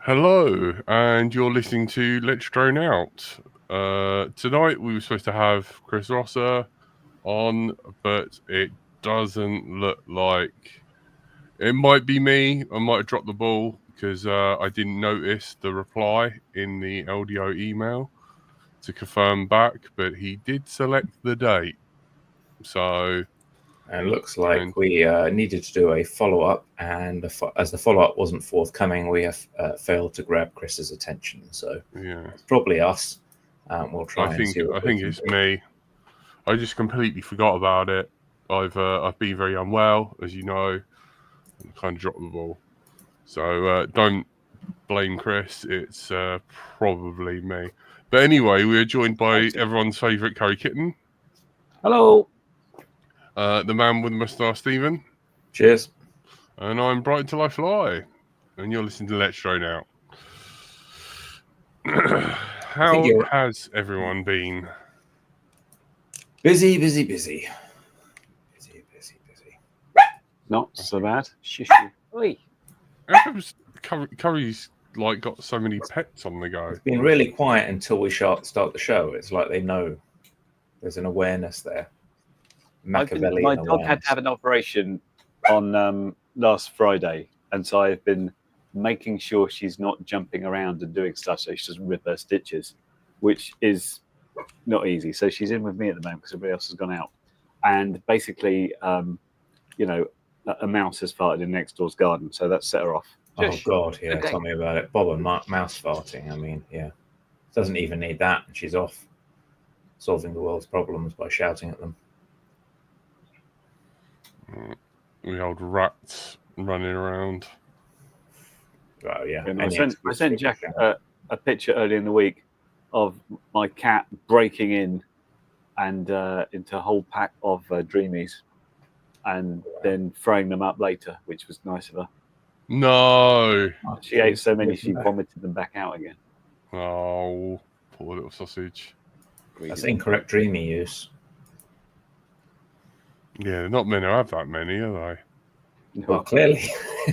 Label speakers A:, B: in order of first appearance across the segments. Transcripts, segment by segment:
A: Hello, and you're listening to Let's Drone Out. Tonight we were supposed to have Chris Rosser on, but it doesn't look like it might be me. I might have dropped the ball because I didn't notice the reply in the LDO email to confirm back, but he did select the date. So
B: And it looks like we needed to do a follow-up, and as the follow-up wasn't forthcoming, we have failed to grab Chris's attention. So
A: yeah,
B: it's probably us. We'll try and see what
A: I think it's me. I just completely forgot about it. I've been very unwell, as you know, and kind of dropped the ball. So don't blame Chris. It's probably me. But anyway, we are joined by everyone's favourite CurryKitten.
C: Hello.
A: The man with the moustache, Stephen.
B: Cheers.
A: And I'm brightontillifly. And you're listening to Let's Drone Out. How has everyone been?
B: Busy.
C: Not so bad. Shush you.
A: Curry's like got so many pets on the go.
B: It's been really quiet until we start the show. It's like they know there's an awareness there.
C: My dog had to have an operation on last Friday, and so I've been making sure she's not jumping around and doing stuff so she doesn't rip her stitches, which is not easy. So she's in with me at the moment because everybody else has gone out. And basically, a mouse has farted in next door's garden, so that set her off.
B: Oh, God, yeah, tell me about it. Bob and mouse farting, I mean, yeah. Doesn't even need that, and she's off solving the world's problems by shouting at them.
A: We hold rats running around.
B: Oh, yeah.
C: I sent Jack a picture earlier in the week of my cat breaking in and into a whole pack of Dreamies and then throwing them up later, which was nice of her.
A: No.
C: She ate so many, she vomited them back out again.
A: Oh, poor little sausage.
B: That's incorrect Dreamy use.
A: Yeah, not many have that many, are they?
B: Well, clearly,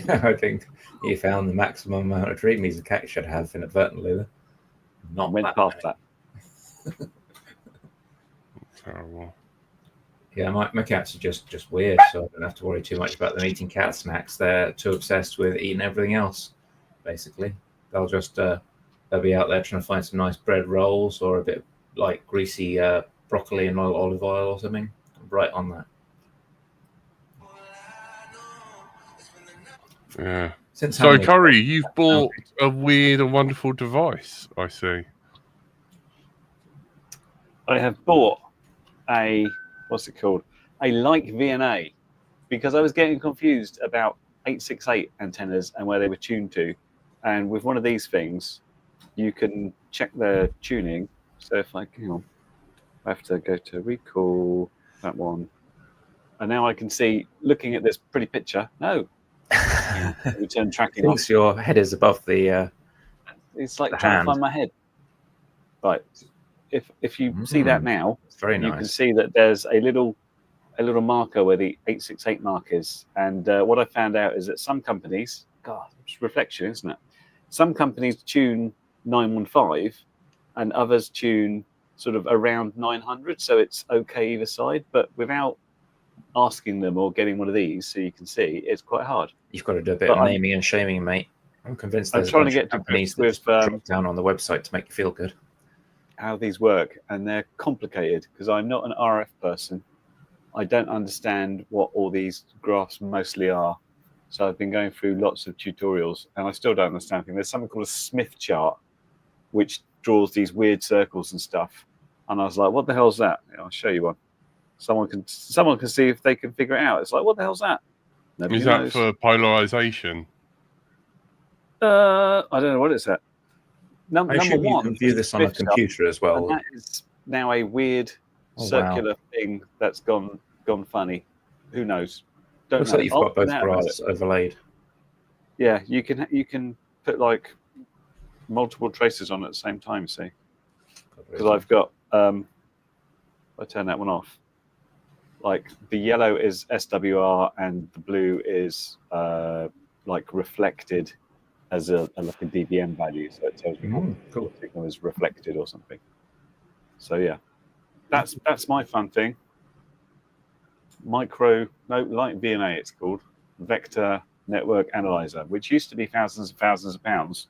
B: I think you found the maximum amount of Dreamies a cat should have inadvertently. Not
C: went past that.
A: Terrible.
B: Yeah, my cats are just weird, so I don't have to worry too much about them eating cat snacks. They're too obsessed with eating everything else, basically. They'll just they'll be out there trying to find some nice bread rolls or a bit like greasy broccoli and olive oil or something. I'm right on that.
A: Yeah. So, Curry, you've bought a weird and wonderful device, I see.
C: I have bought a Like VNA, because I was getting confused about 868 antennas and where they were tuned to. And with one of these things, you can check their tuning. So if I have to go to recall that one. And now I can see, looking at this pretty picture, return tracking.
B: Thinks your head is above the
C: it's like trying to find my head. Right. If you see that now,
B: it's very nice.
C: You can see that there's a little marker where the 868 mark is. And what I found out is that some companies, it's reflection, isn't it? Some companies tune 915 and others tune sort of around 900. So it's okay either side, but without asking them or getting one of these so you can see, it's quite hard.
B: You've got to do a bit of naming and shaming, mate. I'm convinced there's
C: trying to get
B: companies that drop down on the website to make you feel good.
C: How these work, and they're complicated because I'm not an RF person. I don't understand what all these graphs mostly are. So I've been going through lots of tutorials and I still don't understand anything. There's something called a Smith chart, which draws these weird circles and stuff. And I was like, what the hell's that? I'll show you one. Someone can see if they can figure it out. It's like, what the hell's that? Nobody
A: Is that
C: knows.
A: for polarization?
C: I don't know what it's at. Number one,
B: you can view this on a computer as well.
C: And that is now a weird circular thing that's gone funny. Who knows?
B: Looks like you've got both graphs overlaid.
C: Yeah, you can put like multiple traces on at the same time. See, because I've got I turn that one off. Like the yellow is SWR and the blue is like reflected as like a dBm value, so it tells me what
B: Cool.
C: the signal is reflected or something. So yeah, that's my fun thing. Light VNA, it's called Vector Network Analyzer, which used to be thousands and thousands of pounds,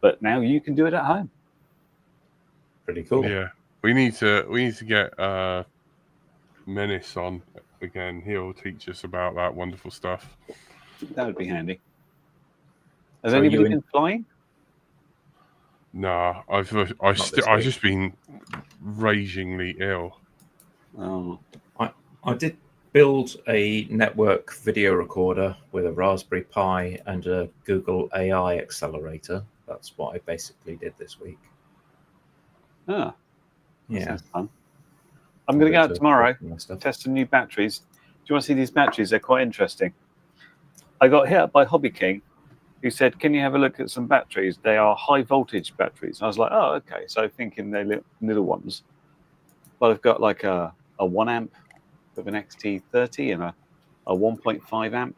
C: but now you can do it at home.
B: Pretty cool.
A: Yeah, we need to get Menace on again. He'll teach us about that wonderful stuff.
C: That would be handy. Has
B: So
C: anybody been flying?
A: Nah, I've just been ragingly ill.
C: Oh,
B: I did build a network video recorder with a Raspberry Pi and a Google AI accelerator. That's what I basically did this week.
C: that
B: Yeah.
C: sounds fun. I'm going to go out tomorrow, test some new batteries. Do you want to see these batteries? They're quite interesting. I got hit up by Hobby King, who said, "Can you have a look at some batteries? They are high voltage batteries." I was like, "Oh, okay." So thinking they're little ones, but I've got like a 1 amp with an XT30 and a 1.5 amp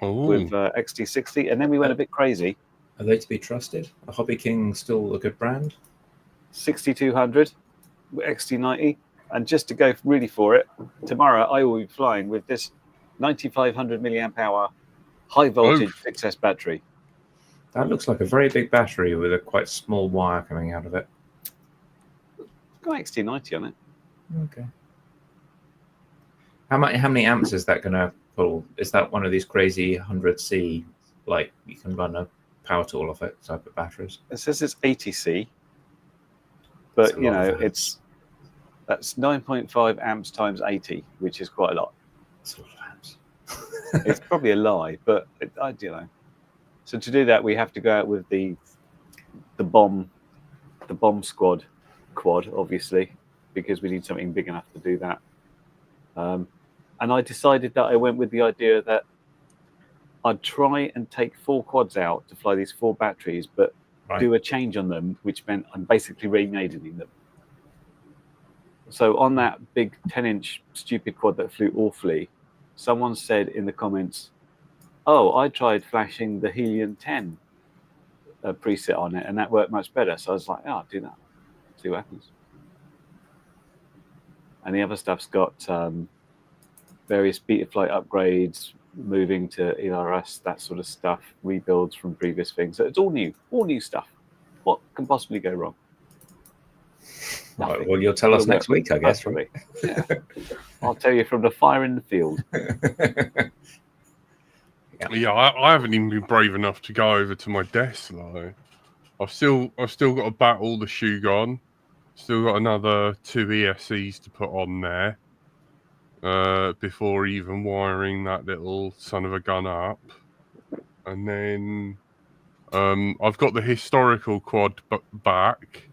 C: with XT60, and then we went a bit crazy.
B: Are they to be trusted? Are Hobby King still a good brand?
C: 6200 XT90, and just to go really for it, tomorrow I will be flying with this 9500 milliamp hour high voltage 6S battery.
B: That looks like a very big battery with a quite small wire coming out of it.
C: It's got XT90 on it.
B: Okay. How many amps is that going to pull? Is that one of these crazy 100C, like you can run a power tool off it type of batteries?
C: It says it's 80C, but you know that's 9.5 amps times 80, which is quite a lot.
B: That's a lot of amps.
C: It's probably a lie, but I don't know. So to do that, we have to go out with the bomb squad quad, obviously, because we need something big enough to do that. And I decided that I went with the idea that I'd try and take 4 quads out to fly these 4 batteries, but do a change on them, which meant I'm basically renading them. So on that big 10-inch stupid quad that flew awfully, someone said in the comments, "Oh, I tried flashing the Helium 10 preset on it, and that worked much better." So I was like, "Oh, I'll do that. See what happens." And the other stuff's got various Betaflight upgrades, moving to ERS, that sort of stuff, rebuilds from previous things. So it's all new stuff. What can possibly go wrong?
B: Right, well, you'll tell us next week, I guess. Right?
C: Yeah. I'll tell you from the fire in the field.
A: Yeah, I haven't even been brave enough to go over to my desk though. I've still got to bat all the shoe on. Still got another 2 ESCs to put on there before even wiring that little son of a gun up. And then I've got the historical quad back,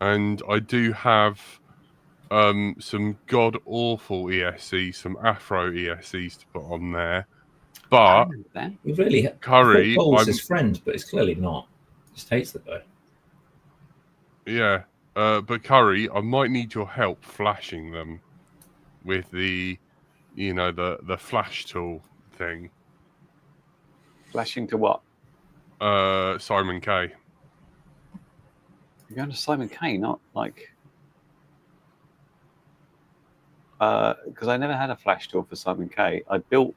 A: and I do have some god awful ESCs, some Afro ESCs to put on there. But
B: you really
A: Curry,
B: Koel's his friend, but he's clearly not. Just hates the guy.
A: Yeah, but Curry, I might need your help flashing them with the flash tool thing.
C: Flashing to what?
A: Simon K.
C: You're going to Simon K, not like because I never had a flash tool for Simon K. I built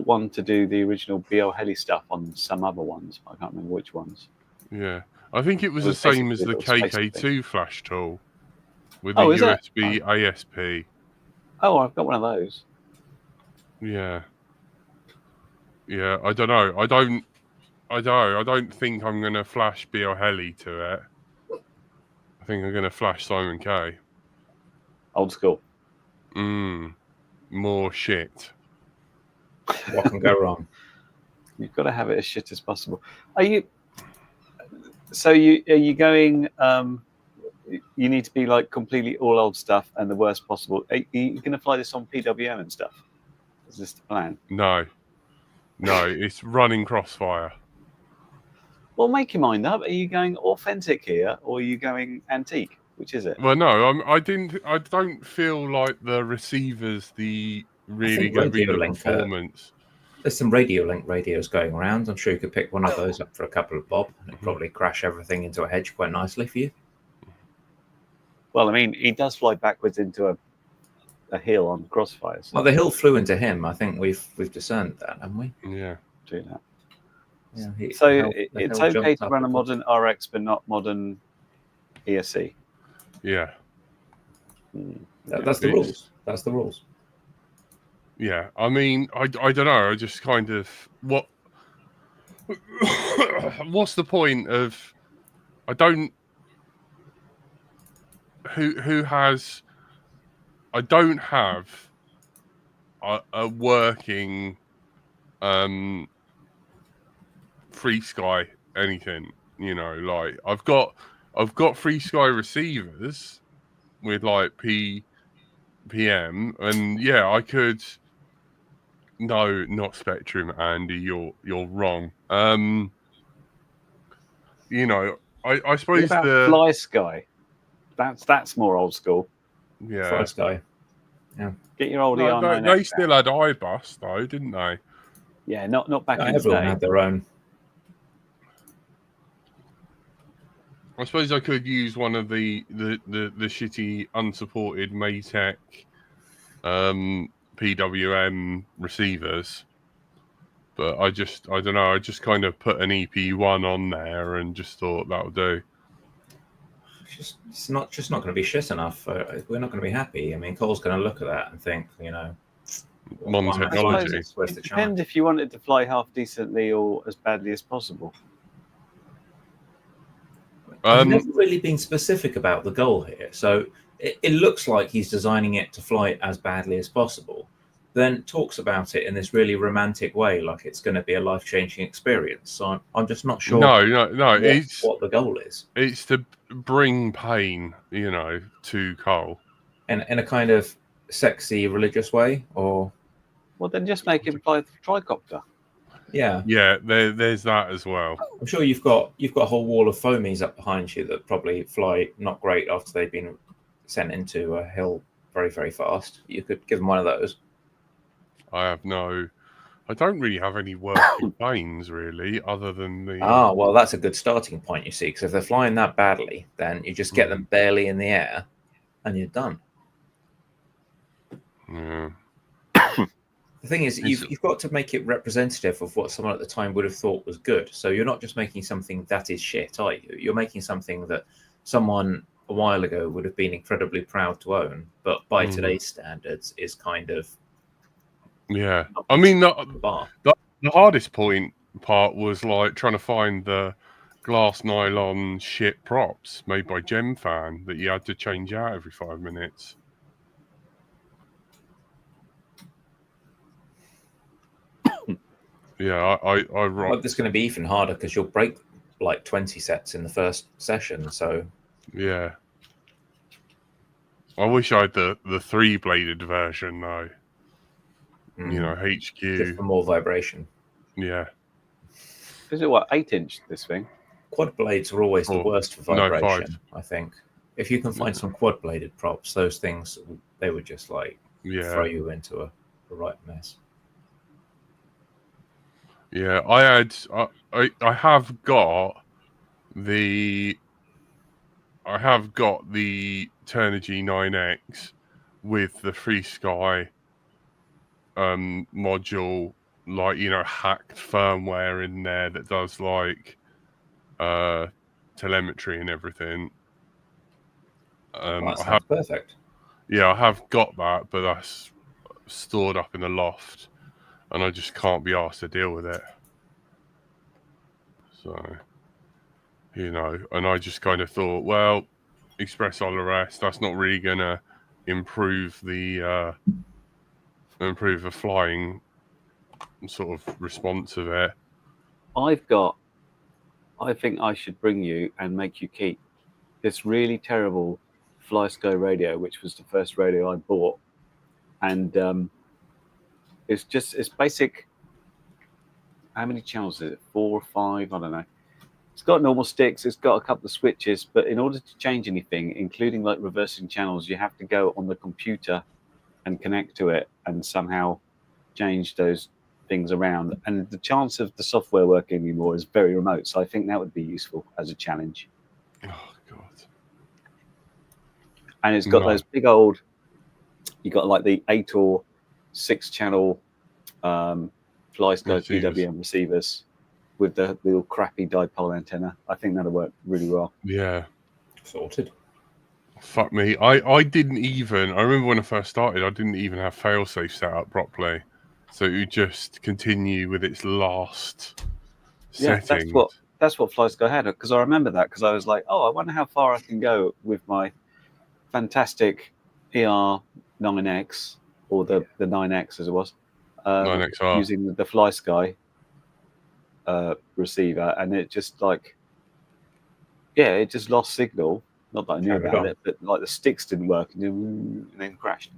C: one to do the original BL Heli stuff on some other ones. I can't remember which ones.
A: Yeah, I think it was the same as the KK2 flash tool with the USB ASP.
C: Oh, I've got one of those.
A: Yeah. Yeah, I don't know. I don't think I'm going to flash BL Heli to it. I think I'm going to flash Simon K.
C: Old school.
A: More shit.
B: What can go wrong?
C: You've got to have it as shit as possible. Are you going? You need to be like completely all old stuff and the worst possible. Are you going to fly this on PWM and stuff? Is this the plan?
A: No, it's running Crossfire.
C: Well, make your mind up. Are you going authentic here, or are you going antique? Which is it?
A: Well, no, I don't feel like the receivers really going to be the performance.
B: There's some radio link radios going around. I'm sure you could pick one of those up for a couple of bob, and it'd probably crash everything into a hedge quite nicely for you.
C: Well, I mean, he does fly backwards into a hill on Crossfire. So
B: Well, the hill flew into him. I think we've discerned that, haven't we?
A: Yeah.
C: do that.
B: Yeah.
C: So
B: the
C: it's
B: hill
C: okay
B: jumped
C: to
B: up
C: run a
B: the-
C: modern RX, but not modern ESC.
A: Yeah.
B: That's the rules. That's the rules.
A: Yeah. I mean, I don't know. I just kind of what's the point of? I don't. Who has? I don't have a working free sky anything. You know, like I've got free sky receivers with like PM, and yeah, I could. No, not Spectrum, Andy. You're wrong. You know, I
C: What
A: suppose
C: about
A: the
C: Fly Sky? That's more old school.
A: yeah.
B: First guy.
C: Get your old
A: No,
C: ER9.
A: they still had iBus though, didn't they?
C: Yeah, not back in the
B: Everyone
C: day.
B: had their own.
A: I suppose I could use one of the shitty unsupported Maytech PWM receivers, but I don't know. I just kind of put an EP1 on there and just thought that would do.
B: It's not going to be shit enough. We're not going to be happy. I mean, Cole's going to look at that and think, you know,
A: Modern technology.
B: Where's
C: It
B: the charm?
C: depends if you want it to fly half decently or as badly as possible.
B: I've never really been specific about the goal here. So it looks like he's designing it to fly as badly as possible. Then talks about it in this really romantic way, like it's going to be a life-changing experience. So I'm just not sure.
A: No.
B: What the goal is.
A: It's to bring pain, you know, to Cole.
B: In a kind of sexy religious way, or
C: Well, then just make him fly the tricopter.
B: yeah.
A: There's that as well.
B: I'm sure you've got a whole wall of foamies up behind you that probably fly not great after they've been sent into a hill very, very fast. You could give them one of those.
A: I don't really have any working planes really, other than the.
B: Well, that's a good starting point, you see, because if they're flying that badly, then you just get them barely in the air and you're done.
A: Yeah.
B: The thing is, you've got to make it representative of what someone at the time would have thought was good. So you're not just making something that is shit, are you? You're making something that someone a while ago would have been incredibly proud to own, but by today's standards is kind of.
A: Yeah. I mean, the hardest part was like trying to find the glass nylon shit props made by Gemfan that you had to change out every 5 minutes. Yeah, I rock.
B: It's going to be even harder because you'll break like 20 sets in the first session. So
A: yeah, I wish I had the 3-bladed version though. You know, HQ.
B: Just for more vibration.
A: Yeah.
C: Is it what 8-inch this thing?
B: Quad blades are always the worst for vibration.
A: No,
B: I think if you can find some quad bladed props, those things they would just like throw you into a right mess.
A: Yeah, I have got the Turnigy 9X with the Free Sky module, like, you know, hacked firmware in there that does like telemetry and everything.
B: That sounds perfect.
A: Yeah, I have got that, but that's stored up in the loft. And I just can't be asked to deal with it. So, you know, and I just kind of thought, well, Express RS, that's not really going to improve the flying sort of response of it.
C: I think I should bring you and make you keep this really terrible Fly Sky radio, which was the first radio I bought. And it's basic. How many channels is it? 4 or 5? I don't know. It's got normal sticks. It's got a couple of switches, but in order to change anything, including like reversing channels, you have to go on the computer and connect to it and somehow change those things around, and the chance of the software working anymore is very remote. So I think that would be useful as a challenge.
A: Oh God.
C: And it's got those big old. You got like the 8 or 6 channel fly scope PWM receivers with the little crappy dipole antenna. I think that'll work really well.
A: Yeah.
B: Sorted.
A: Fuck me. I didn't even. I remember when I first started, I didn't even have failsafe set up properly, so it would just continue with its last settings.
C: That's what FlySky had, because I remember that, because I was like, oh, I wonder how far I can go with my fantastic ER9X, or the 9X as it was,
A: 9XR.
C: using the FlySky receiver, and it just like, it just lost signal. Not that I knew about it, but like the sticks didn't work and then crashed.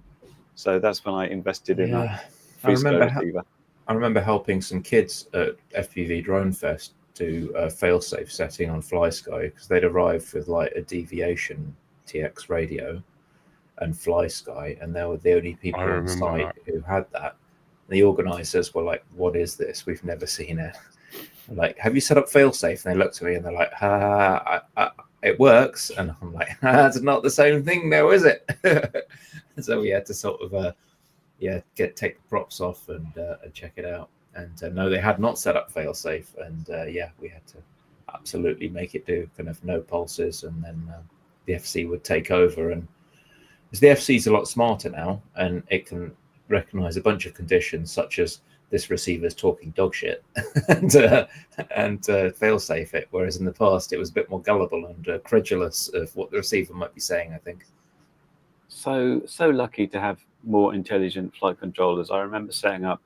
C: So that's when I invested in a receiver.
B: I remember helping some kids at FPV Drone Fest do a failsafe setting on FlySky, because they'd arrived with like a deviation TX radio and FlySky, and they were the only people on site who had that. The organisers were like, "What is this? We've never seen it." I'm like, "Have you set up failsafe?" And they looked at me and they're like, it works. And I'm like, that's not the same thing now, is it? So we had to sort of take the props off and check it out. And no, they had not set up failsafe, and we had to absolutely make it do kind of no pulses, and then the FC would take over. And because the FC is a lot smarter now, and it can recognize a bunch of conditions such as this receiver's talking dog shit and failsafe it, whereas in the past it was a bit more gullible and credulous of what the receiver might be saying, I think.
C: So lucky to have more intelligent flight controllers. I remember setting up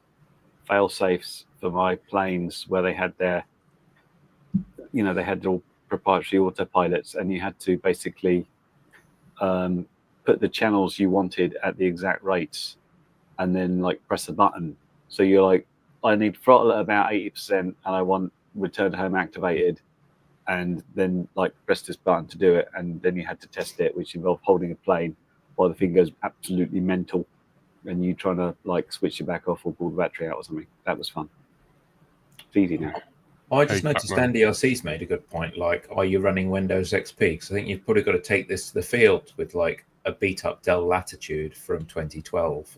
C: fail-safes for my planes where they had their, they had all proprietary autopilots, and you had to basically put the channels you wanted at the exact rates and then like press a button. So you're like, I need throttle at about 80% and I want return home activated, and then like press this button to do it. And then you had to test it, which involved holding a plane while the thing goes absolutely mental and you trying to like switch it back off or pull the battery out or something. That was fun. It's easy now.
B: I just noticed Andy RC's made a good point. Like, are you running Windows XP? Because I think you've probably got to take this to the field with like a beat up Dell Latitude from 2012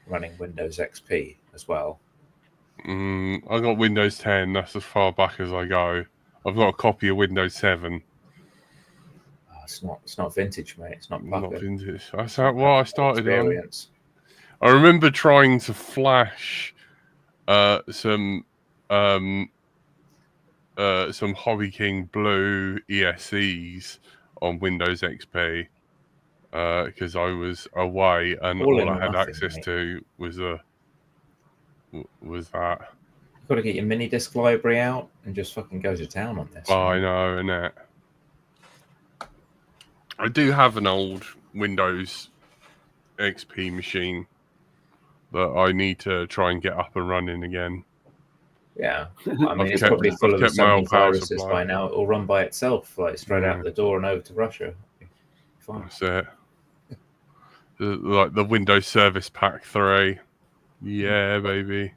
B: running Windows XP as well.
A: I got Windows 10. That's as far back as I go. I've got a copy of Windows 7.
B: It's not vintage, mate. It's not
A: vintage. That's what I started
B: experience.
A: On. I remember trying to flash some Hobby King Blue ESCs on Windows XP because I was away and all I had access to was that.
B: You've got to get your mini disc library out and just fucking go to town on this.
A: I know, innit? I do have an old Windows XP machine that I need to try and get up and running again.
B: Yeah, I mean, it's probably full of some viruses by now. It will run by itself, like straight out the door and over to Russia. Fine.
A: That's it. Like the Windows Service Pack 3. Yeah, baby.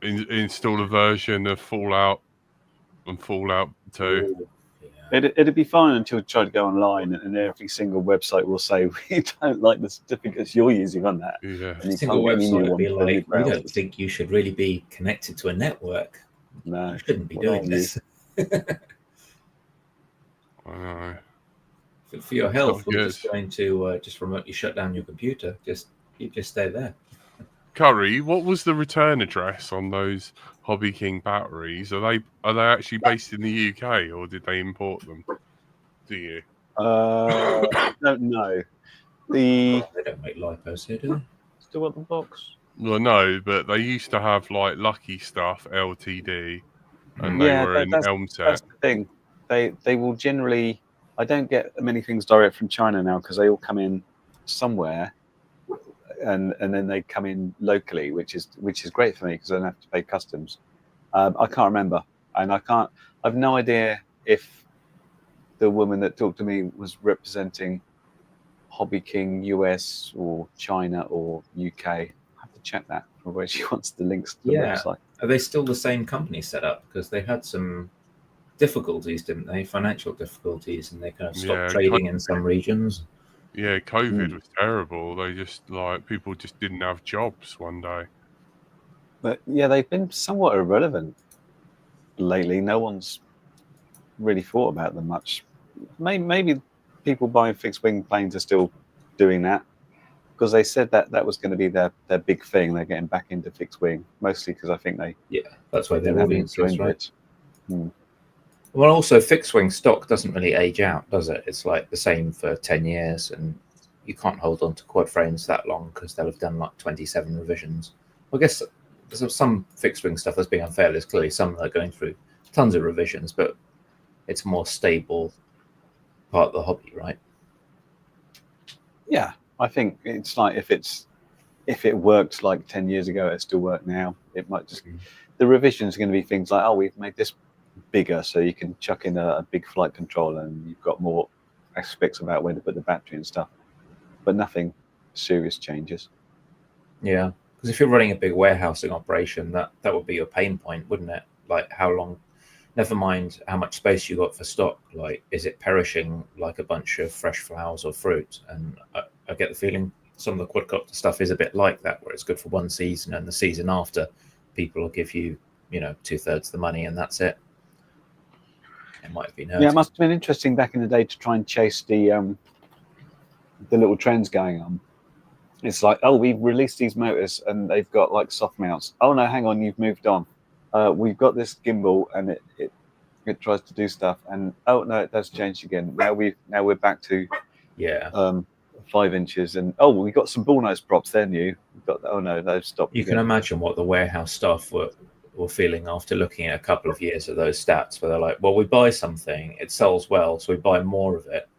A: Install a version of Fallout and Fallout 2.
C: It'd be fine until you try to go online, and every single website will say we don't like the certificates you're using on that.
A: Yeah,
B: every single website will be like, we don't think you should really be connected to a network.
C: No,
B: you shouldn't be doing this.
A: I know.
B: For your health, we're just going to just remotely shut down your computer. You just stay there.
A: Curry, what was the return address on those Hobby King batteries? Are they actually based in the UK or did they import them? Do you?
C: I don't know.
B: They don't make lipos here, do they?
C: Still at the box?
A: Well, no, but they used to have like Lucky Stuff Ltd, and they were in Elmset.
C: That's the thing. They will generally. I don't get many things direct from China now because they all come in somewhere. And then they come in locally, which is great for me because I don't have to pay customs. I can't remember, and I've no idea if the woman that talked to me was representing Hobby King US or China or UK. I have to check that from where she wants the links to the
B: Yeah.
C: website.
B: Are they still the same company set up? Because they had some difficulties, didn't they? Financial difficulties, and they kind of stopped trading in some regions.
A: Yeah, COVID was terrible. They just people just didn't have jobs one day.
C: But yeah, they've been somewhat irrelevant lately. No one's really thought about them much. Maybe people buying fixed wing planes are still doing that, because they said that was going to be their big thing. They're getting back into fixed wing, mostly because I think
B: That's why their audience is, right?
C: Well,
B: also fixed wing stock doesn't really age out, does it? It's like the same for 10 years, and you can't hold on to quad frames that long because they'll have done like 27 revisions. I guess there's some fixed wing stuff that's being unfair. There's clearly some that are going through tons of revisions, but it's a more stable part of the hobby, right?
C: Yeah, I think it's like if it worked like 10 years ago, it still work now. It might just the revisions are going to be things like, oh, we've made this bigger, so you can chuck in a big flight controller, and you've got more aspects about where to put the battery and stuff, but nothing serious changes.
B: Yeah, because if you're running a big warehousing operation, that would be your pain point, wouldn't it? Like how long? Never mind how much space you got for stock. Like, is it perishing like a bunch of fresh flowers or fruit? And I get the feeling some of the quadcopter stuff is a bit like that, where it's good for one season, and the season after, people will give you, 2/3 the money, and that's it. It might be nerdy.
C: Yeah, it must have been interesting back in the day to try and chase the little trends going on. It's like, oh, we've released these motors and they've got like soft mounts. Oh no, hang on, you've moved on. We've got this gimbal and it tries to do stuff, and oh no, it does change again. Now we're back to 5 inches, and oh, we got some bull nose props. They're new. We've got oh no, they've stopped.
B: You can imagine what the warehouse staff were feeling after looking at a couple of years of those stats, where they're like, well, we buy something, it sells well, so we buy more of it,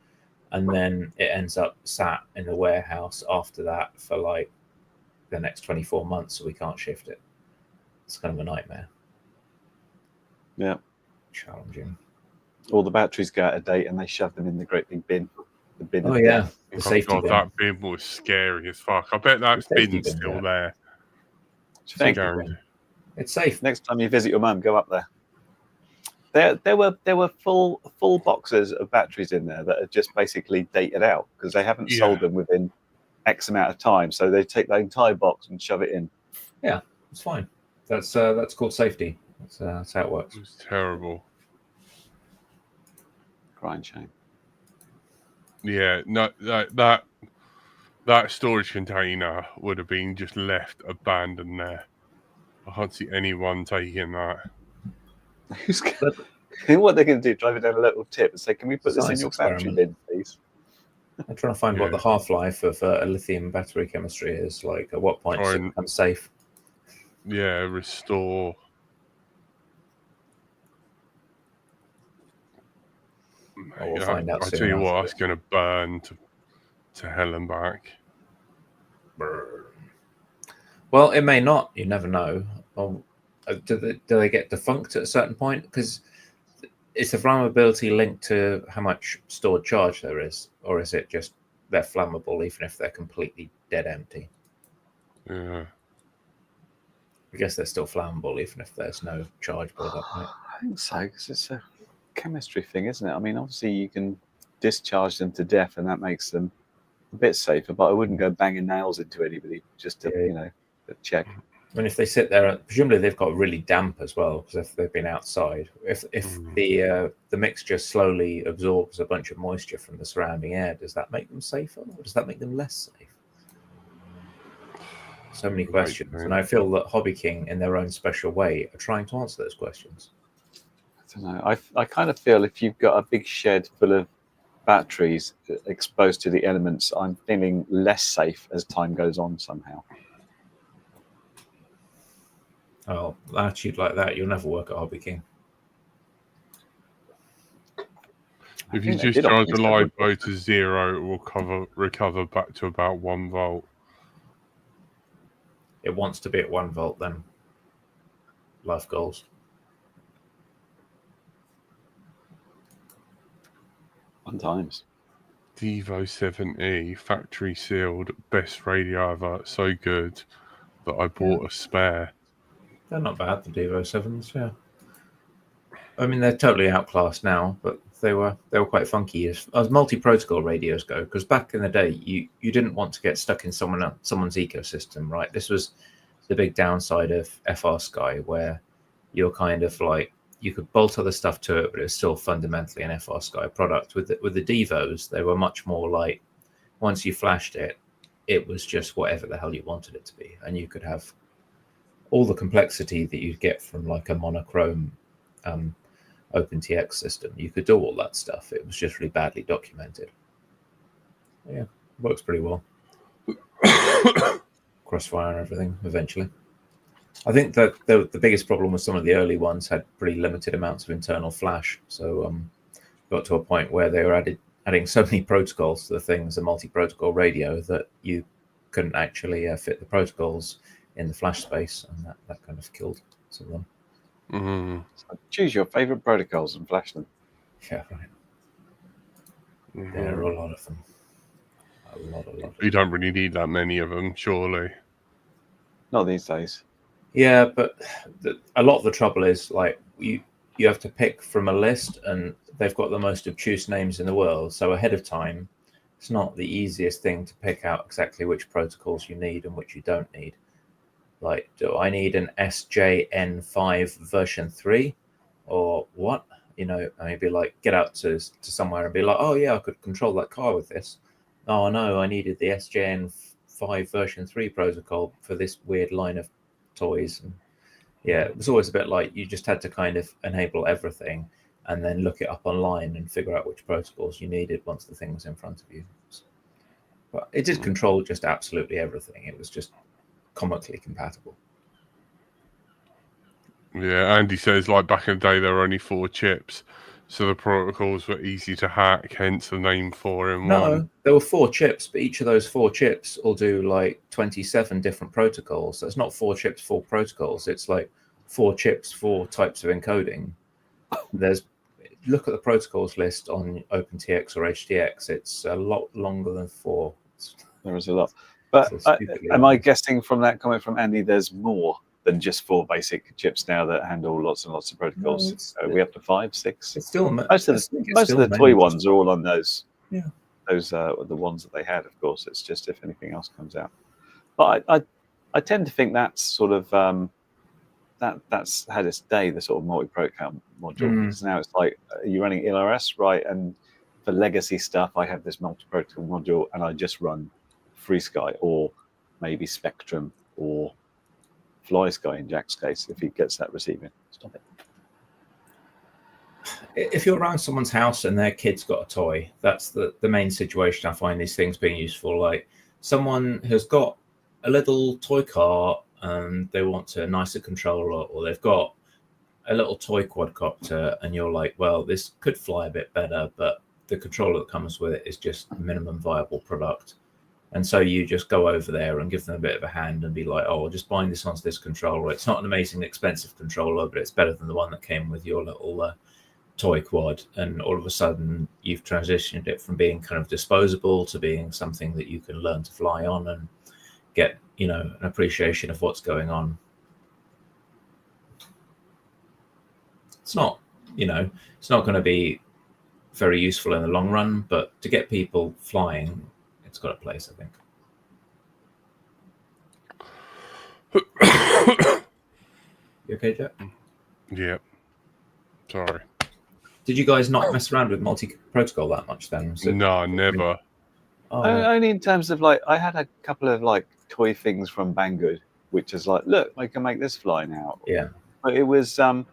B: and then it ends up sat in the warehouse after that for like the next 24 months, so we can't shift it. It's kind of a nightmare.
C: Yeah,
B: challenging.
C: All the batteries go out of date and they shove them in the great big bin. The bin.
B: Oh yeah, the safety bin.
A: That bin was scary as fuck. I bet that bin's still there.
C: It's safe. Next time you visit your mum, go up there. There were full boxes of batteries in there that are just basically dated out because they haven't sold them within X amount of time. So they take the entire box and shove it in.
B: Yeah, it's fine. That's called safety. That's how it works.
A: It was terrible.
C: Crying shame.
A: Yeah, no, that storage container would have been just left abandoned there. I can't see anyone taking that.
C: What they're going to do? Drive it down a little tip and say, "Can we put this in your battery bin, please?"
B: I'm trying to find what the half-life of a lithium battery chemistry is. Like, at what point does it become safe?
A: Yeah, restore.
B: We'll find out soon.
A: I tell you what, it's going to burn to hell and back.
B: Burn. Well, it may not. You never know. Do they get defunct at a certain point? Because is the flammability linked to how much stored charge there is, or is it just they're flammable even if they're completely dead empty?
A: Yeah.
B: I guess they're still flammable even if there's no charge build up. Right?
C: I think so, because it's a chemistry thing, isn't it? I mean, obviously you can discharge them to death, and that makes them a bit safer. But I wouldn't go banging nails into anybody just to check.
B: I mean, if they sit there, presumably they've got really damp as well, because if they've been outside, if the mixture slowly absorbs a bunch of moisture from the surrounding air, does that make them safer, or does that make them less safe? So many questions, and I feel that Hobby King, in their own special way, are trying to answer those questions.
C: I don't know. I kind of feel if you've got a big shed full of batteries exposed to the elements, I'm feeling less safe as time goes on somehow.
B: Oh, attitude like that, you'll never work at Hobby King.
A: If you just charge the LiPo to 0, it will recover back to about 1 volt.
B: It wants to be at 1 volt then. Life goals.
C: Fun times.
A: Devo 7E, factory sealed, best radio ever, so good. that I bought a spare.
B: They're not bad, the Devo 7s, yeah. I mean, they're totally outclassed now, but they were quite funky as multi-protocol radios go. Because back in the day, you didn't want to get stuck in someone's ecosystem, right? This was the big downside of FR Sky, where you're kind of like, you could bolt other stuff to it, but it was still fundamentally an FR Sky product. With the Devos, they were much more like, once you flashed it, it was just whatever the hell you wanted it to be, and you could have all the complexity that you'd get from like a monochrome OpenTX system. You could do all that stuff. It was just really badly documented. Yeah, works pretty well. Crossfire and everything eventually. I think that the biggest problem with some of the early ones had pretty limited amounts of internal flash. So got to a point where they were adding so many protocols to the thing as a multi-protocol radio that you couldn't actually fit the protocols in the flash space, and that kind of killed some of them.
A: Mm-hmm.
C: So choose your favorite protocols and flash them.
B: Yeah, right.
A: Mm-hmm.
B: There are a lot of them. A lot.
A: You don't really need that many of them, surely.
C: Not these days.
B: Yeah, but a lot of the trouble is like you have to pick from a list, and they've got the most obtuse names in the world. So ahead of time, it's not the easiest thing to pick out exactly which protocols you need and which you don't need. Like, do I need an SJN5 version 3 or what? You know, and you'd be like, get out to somewhere and be like, oh yeah, I could control that car with this. Oh no, I needed the SJN5 version 3 protocol for this weird line of toys. And yeah, it was always a bit like you just had to kind of enable everything and then look it up online and figure out which protocols you needed once the thing was in front of you. But it did control just absolutely everything. It was just comically compatible.
A: Yeah, Andy says like back in the day there were only 4 chips, so the protocols were easy to hack, hence the name 4-in-1.
B: No, there were 4 chips, but each of those 4 chips will do like 27 different protocols. So it's not 4 chips, 4 protocols. It's like 4 chips, 4 types of encoding. Look at the protocols list on OpenTX or HTX. It's a lot longer than 4.
C: There is a lot. But am I guessing from that comment from Andy, there's more than just 4 basic chips now that handle lots and lots of protocols?
B: No,
C: are we up to 5, 6?
B: It's still
C: most of the toy ones are all on those.
B: Yeah,
C: those are the ones that they had. Of course, it's just if anything else comes out. But I tend to think that's sort of that's had its day, the sort of multi-protocol module. Because now it's like you're running LRS, right? And for legacy stuff, I have this multi-protocol module, and I just run FreeSky or maybe Spectrum or FlySky in Jack's case if he gets that receiving. Stop it.
B: If you're around someone's house and their kid's got a toy, that's the main situation I find these things being useful. Like someone has got a little toy car and they want a nicer controller, or they've got a little toy quadcopter and you're like, well, this could fly a bit better, but the controller that comes with it is just a minimum viable product. And so you just go over there and give them a bit of a hand and be like, oh, well, just bind this onto this controller. It's not an amazingly expensive controller, but it's better than the one that came with your little toy quad. And all of a sudden, you've transitioned it from being kind of disposable to being something that you can learn to fly on and get, you know, an appreciation of what's going on. It's not, you know, it's not going to be very useful in the long run, but to get people flying, it's got a place, I think. You okay, Jack?
A: Yeah. Sorry.
B: Did you guys not mess around with multi-protocol that much then?
A: No, never.
C: Only in terms of like, I had a couple of like toy things from Banggood, which is like, look, I can make this fly now.
B: Yeah.
C: But it was, I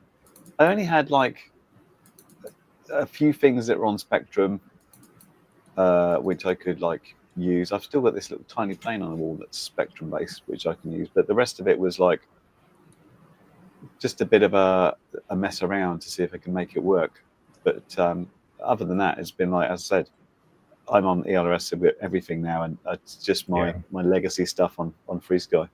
C: only had like a few things that were on Spectrum, which I could like use. I've still got this little tiny plane on the wall that's Spectrum based, which I can use. But the rest of it was like just a bit of a mess around to see if I can make it work. But other than that, it's been like, as I said, I'm on ELRS with everything now, and it's just my legacy stuff on FreeSky.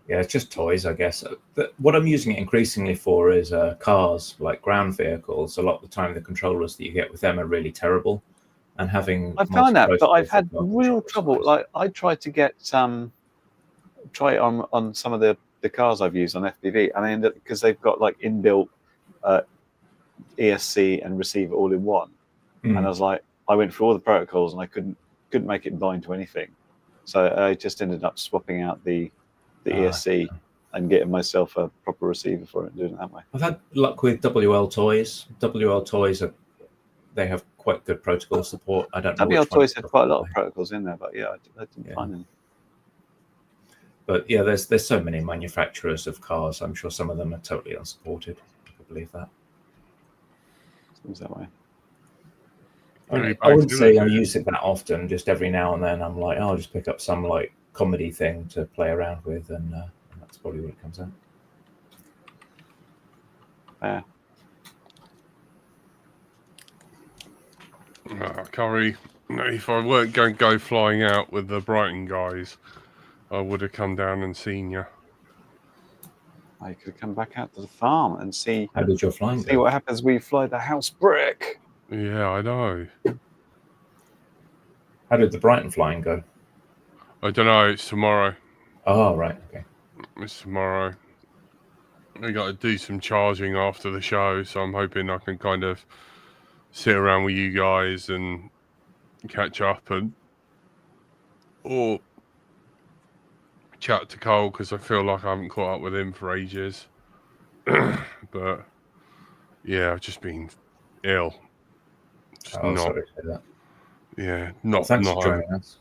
B: Yeah, it's just toys, I guess. But what I'm using it increasingly for is cars, like ground vehicles. A lot of the time, the controllers that you get with them are really terrible. And having
C: I've found that, but I've had real trouble. Like I tried to get try it on some of the cars I've used on FPV, and I ended because they've got like inbuilt ESC and receiver all in one, and I was like, I went through all the protocols and I couldn't make it bind to anything, so I just ended up swapping out the ESC and getting myself a proper receiver for it and doing it that way.
B: I've had luck with WL Toys. WL Toys they have quite good protocol support. I don't know.
C: WL Toys had quite a lot of protocols in there, but yeah, I didn't find any.
B: But yeah, there's so many manufacturers of cars. I'm sure some of them are totally unsupported. I believe that.
C: Seems that way.
B: I wouldn't say I use it that often. Just every now and then, I'm like, I'll just pick up some like comedy thing to play around with, and that's probably what it comes out.
C: Yeah.
A: Curry, if I weren't going to go flying out with the Brighton guys, I would have come down and seen you.
C: I could come back out to the farm and see.
B: How did your flying
C: go? See what happens. We fly the house brick.
A: Yeah, I know.
B: How did the Brighton flying go?
A: I don't know. It's tomorrow.
B: Oh, right. Okay.
A: It's tomorrow. We got to do some charging after the show, so I'm hoping I can kind of sit around with you guys and catch up or chat to Koel, because I feel like I haven't caught up with him for ages. But yeah, I've just been ill. Just
B: sorry to say that.
A: Yeah,
B: Thanks for joining us.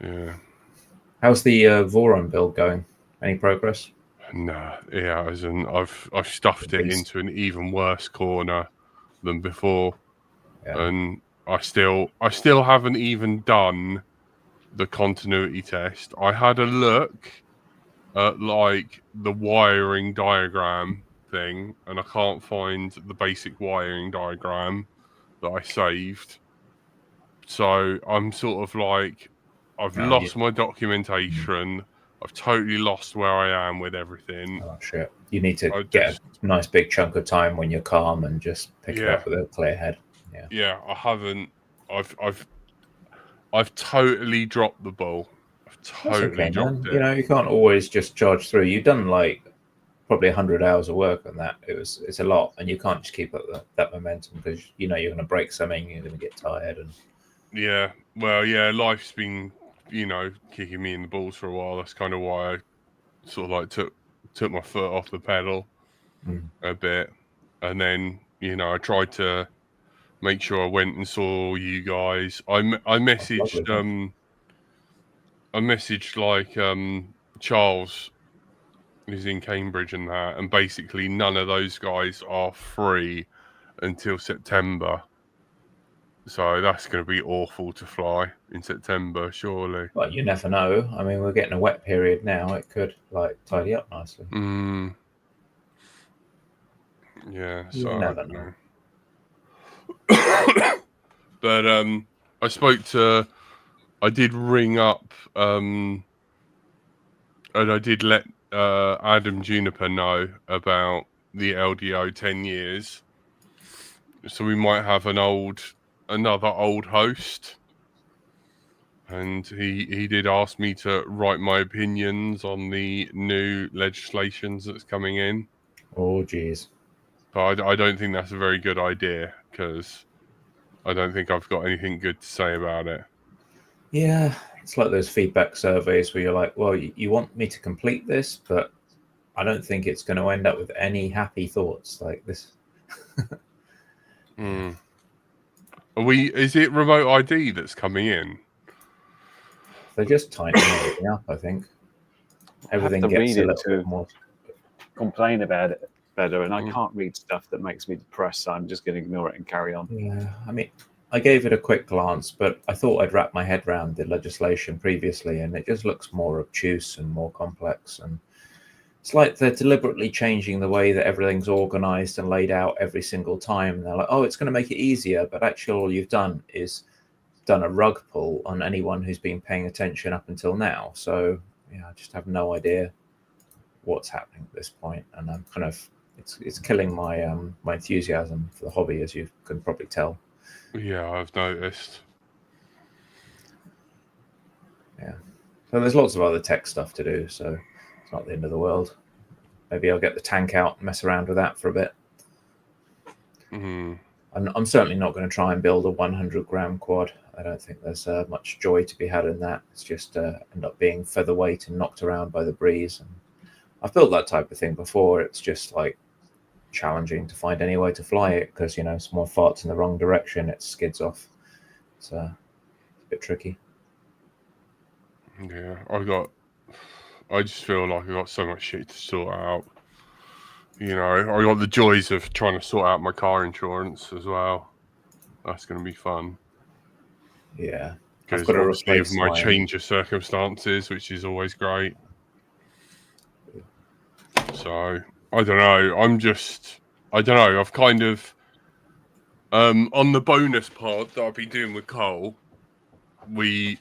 A: Yeah.
B: How's the Voron build going? Any progress?
A: No, yeah, as in I've stuffed it into an even worse corner than before, and I still haven't even done the continuity test. I had a look at like the wiring diagram thing, and I can't find the basic wiring diagram that I saved. So I'm sort of like, I've lost my documentation. I've totally lost where I am with everything.
B: Oh shit! You need to get a nice big chunk of time when you're calm and just pick it up with a clear head. Yeah.
A: Yeah, I haven't. I've totally dropped the ball. I've totally dropped it.
B: You know, you can't always just charge through. You've done like probably 100 hours of work on that. It's a lot, and you can't just keep up that momentum, because you know you're going to break something. You're going to get tired, and
A: yeah. Well, yeah, life's been, you know, kicking me in the balls for a while. That's kind of why I sort of like took my foot off the pedal a bit, and then, you know, I tried to make sure I went and saw you guys. I messaged like Charles, who's in Cambridge and that, and basically none of those guys are free until September. So that's going to be awful to fly in September, surely.
B: Well, you never know. I mean, we're getting a wet period now. It could like tidy up nicely.
A: Yeah,
B: you
A: so
B: never know.
A: But I did ring up, and I did let Adam Juniper know about the LDO 10 years. So we might have another old host, and he did ask me to write my opinions on the new legislations that's coming in.
B: Oh geez.
A: But I don't think that's a very good idea, because I don't think I've got anything good to say about it.
B: Yeah, it's like those feedback surveys where you're like, well, you want me to complete this, but I don't think it's going to end up with any happy thoughts like this.
A: Is it remote ID that's coming in?
B: They're just tightening everything up, I think. Everything gets a little bit more.
C: Complain about it better, and I can't read stuff that makes me depressed, so I'm just going to ignore it and carry on.
B: Yeah, I mean, I gave it a quick glance, but I thought I'd wrap my head around the legislation previously, and it just looks more obtuse and more complex. And it's like they're deliberately changing the way that everything's organized and laid out every single time. They're like, oh, it's going to make it easier, but actually all you've done is done a rug pull on anyone who's been paying attention up until now. So yeah, I just have no idea what's happening at this point, and I'm kind of it's killing my my enthusiasm for the hobby, as you can probably tell.
A: Yeah, I've noticed.
B: Yeah, So there's lots of other tech stuff to do, so it's not the end of the world. Maybe I'll get the tank out and mess around with that for a bit. I'm certainly not going to try and build a 100-gram quad. I don't think there's much joy to be had in that. It's just end up being featherweight and knocked around by the breeze. And I've built that type of thing before. It's just like challenging to find any way to fly it because, you know, someone farts in the wrong direction, it skids off. It's a bit tricky.
A: Yeah, I just feel like I got so much shit to sort out. You know, I got the joys of trying to sort out my car insurance as well. That's going to be fun.
B: Yeah.
A: Because obviously of my change of circumstances, which is always great. So, I don't know. I don't know. I've kind of, on the bonus part that I've been doing with Koel, we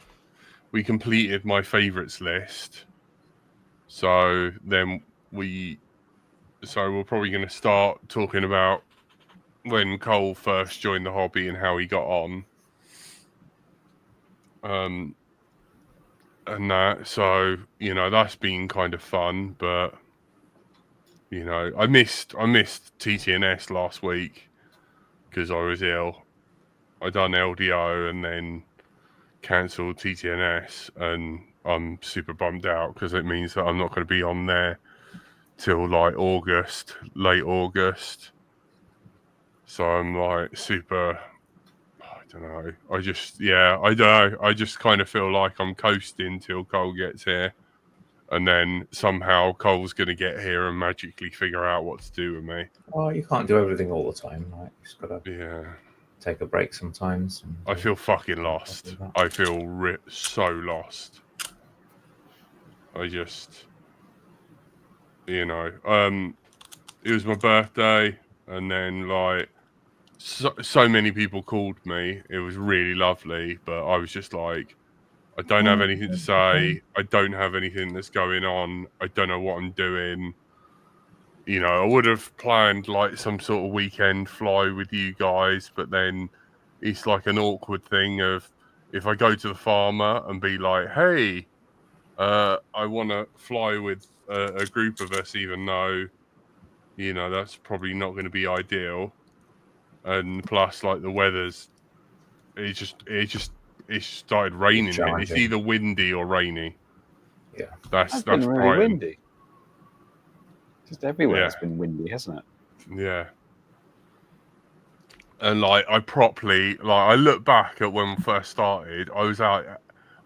A: completed my favourites list. So then we're probably going to start talking about when Koel first joined the hobby and how he got on. And that, so, you know, that's been kind of fun, but, you know, I missed TTNS last week because I was ill. I done LDO and then cancelled TTNS, and I'm super bummed out because it means that I'm not going to be on there till like late August. So I'm like super, I don't know. I don't know. I just kind of feel like I'm coasting till Koel gets here. And then somehow Koel's going to get here and magically figure out what to do with me.
B: Oh, you can't do everything all the time, right? You just got
A: to
B: take a break sometimes.
A: I feel fucking lost. I feel so lost. I just, you know, it was my birthday, and then like so many people called me. It was really lovely, but I was just like, I don't have anything to say. I don't have anything that's going on. I don't know what I'm doing. You know, I would have planned like some sort of weekend fly with you guys, but then it's like an awkward thing of if I go to the farmer and be like, hey, I want to fly with a group of us, even though, you know, that's probably not going to be ideal. And plus, like the weather's, it started raining. It's either windy or rainy.
B: Yeah,
C: that's been really windy. Just everywhere it's been windy, hasn't it?
A: Yeah. And like I properly, like I look back at when we first started, I was out,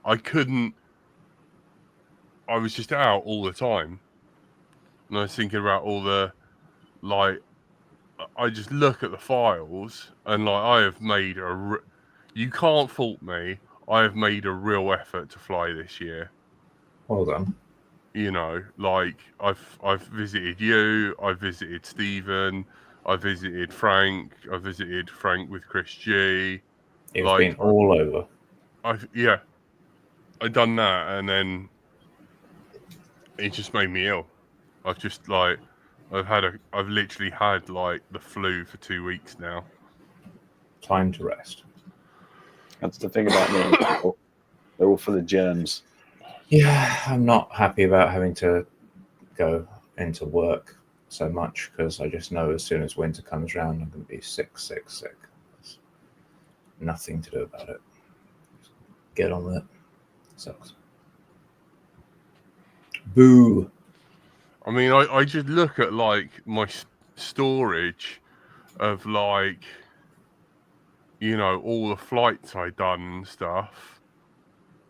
A: I was just out all the time. And I was thinking about all the, like, I just look at the files and like I have made you can't fault me. I have made a real effort to fly this year.
B: Well done.
A: You know, like I've visited you, I've visited Stephen, I visited Frank, I visited Frank with Chris G.
B: It's been all over.
A: I've done that, and then it just made me ill. I've just like I've literally had like the flu for 2 weeks now.
B: Time to rest.
C: That's the thing about me. They're all full of germs.
B: Yeah, I'm not happy about having to go into work so much because I just know as soon as winter comes around, I'm going to be sick. There's nothing to do about it. Just get on with it. Sucks. Boo.
A: I mean, I just look at like my storage of like, you know, all the flights I done and stuff.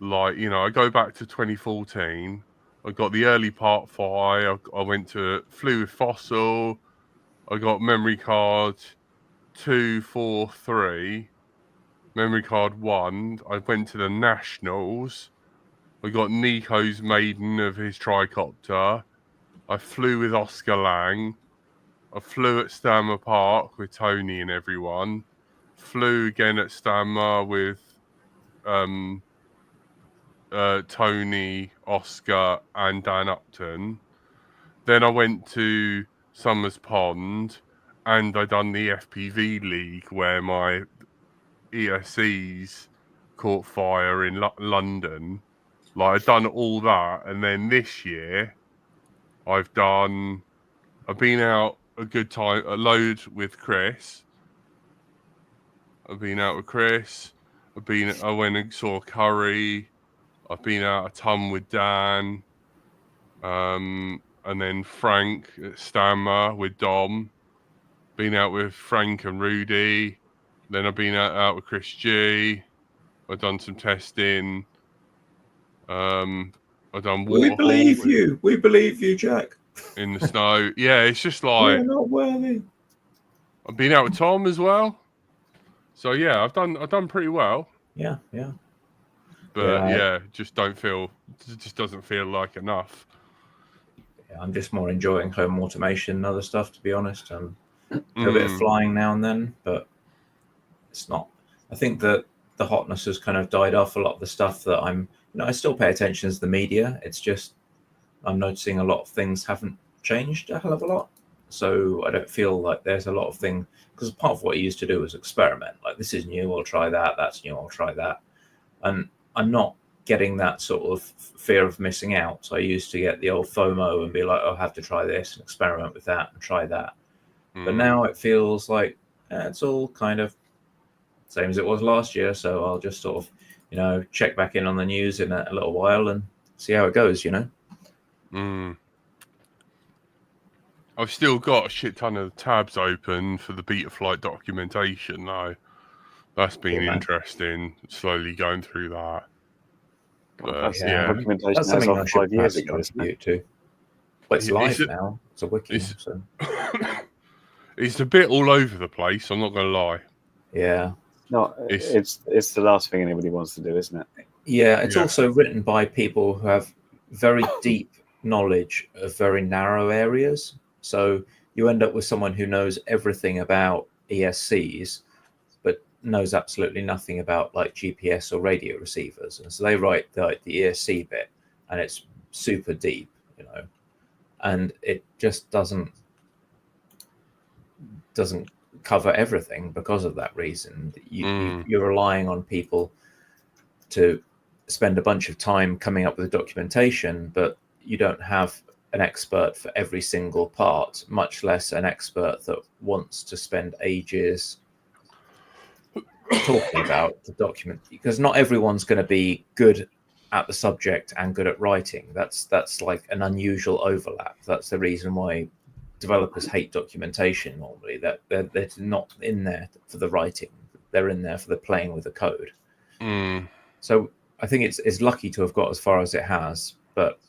A: Like, you know, I go back to 2014. I got the early Part 5. I flew with Fossil. I got memory card 2, 4, 3. Memory card 1. I went to the Nationals. I got Nico's maiden of his tricopter. I flew with Oscar Lang. I flew at Stanmer Park with Tony and everyone. Flew again at Stanmer with Tony, Oscar, and Dan Upton. Then I went to Summers Pond, and I done the FPV League where my ESCs caught fire in London. Like I've done all that, and then this year I've been out a good time, a load with Chris. I've been out with Chris. I went and saw Curry. I've been out a ton with Dan. And then Frank at Stammer with Dom. Been out with Frank and Rudy. Then I've been out with Chris G. I've done some testing. I've done
B: We believe you. We believe you, Jack.
A: In the snow. Yeah, it's just like
B: We're not worthy.
A: I've been out with Tom as well. So yeah, I've done pretty well.
B: Yeah.
A: But yeah, it just doesn't feel like enough.
B: Yeah, I'm just more enjoying home automation and other stuff, to be honest. A bit of flying now and then, but it's not. I think that the hotness has kind of died off. A lot of the stuff that I still pay attention to the media. It's just I'm noticing a lot of things haven't changed a hell of a lot. So I don't feel like there's a lot of things, because part of what I used to do was experiment. Like, this is new, I'll try that. That's new, I'll try that. And I'm not getting that sort of fear of missing out. So I used to get the old FOMO and be like, I'll have to try this and experiment with that and try that. But now it feels like it's all kind of same as it was last year. So I'll just sort of, check back in on the news in a little while and see how it goes,
A: I've still got a shit ton of tabs open for the beta flight documentation, though. That's been interesting, slowly going through that. But,
C: documentation
B: that's something I should
C: 5 years ago,
B: contribute to. But it's live now. It's a wiki. So.
A: It's a bit all over the place, I'm not going to lie.
B: Yeah.
C: No, it's the last thing anybody wants to do, isn't it?
B: Yeah, it's also written by people who have very deep knowledge of very narrow areas. So you end up with someone who knows everything about ESCs, but knows absolutely nothing about like GPS or radio receivers. And so they write the ESC bit, and it's super deep, and it just doesn't cover everything because of that reason. You're relying on people to spend a bunch of time coming up with the documentation, but you don't have an expert for every single part, much less an expert that wants to spend ages talking about the document, because not everyone's going to be good at the subject and good at writing. That's like an unusual overlap. That's the reason why developers hate documentation normally, that they're not in there for the writing, they're in there for the playing with the code. So I think it's lucky to have got as far as it has, but